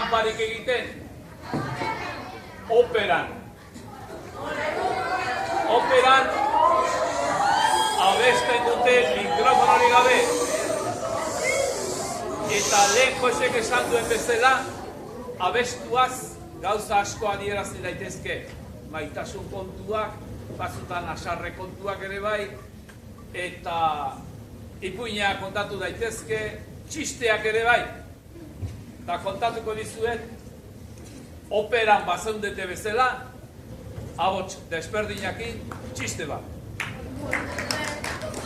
tranparik egiten? Operan. Operan abesten dute mikrofonorik gabe. Eta lehen Josek esan duen bezala, abestuaz gauza asko adierazi daitezke. Maitasun kontuak, batzutan asarre kontuak ere bai, eta ipuinak kontatu daitezke, txisteak ere bai. Eta kontatuko dizuet, operan bazeundete bezala, abots desberdinakin, txiste bat.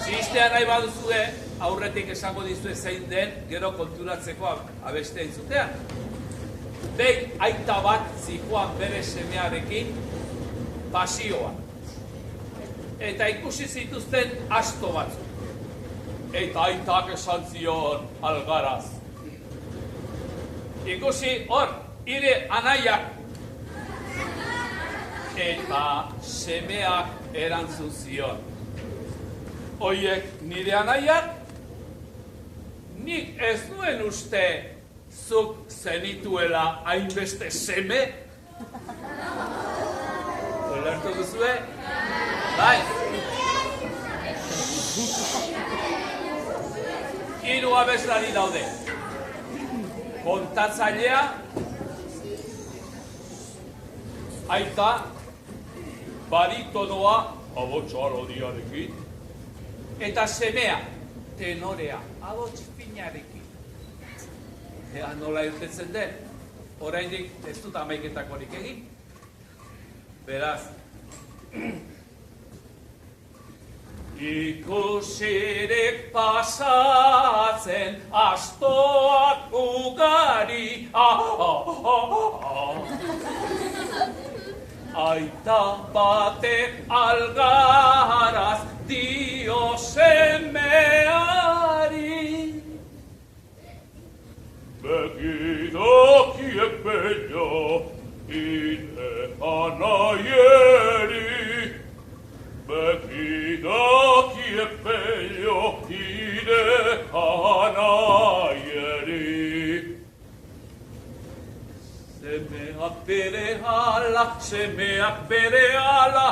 Txistea nahi baduzue, aurretik esango dizue zein den, gero konturatzeko abeste entzutean. Behin aita bat zikoan bere semearekin pasioan. Eta ikusi zituzten asto batzuk. Eta aitak esan zion algaraz. Ikusi hor, hire anaiak. Eta semeak erantzun zion. Oiek nire anaiak, nik ez nuen uste zuk zenituela hainbeste seme. Olertu duzue? Bai. Hiru abeslari daude. Kontatzailea, aita, baritonoa, abotxarodiarekin, eta semea, tenorea, abots finarekin. Ea nola irtetzen den, oraindik ez dut amaiketakorik egin. Beraz, ikusirik pasatzen astoak ugari. Aita batek algaraz dio semeari. Begidokiek bello ine anaieri. Begidokiek bello ine anaieri. Semeak berehala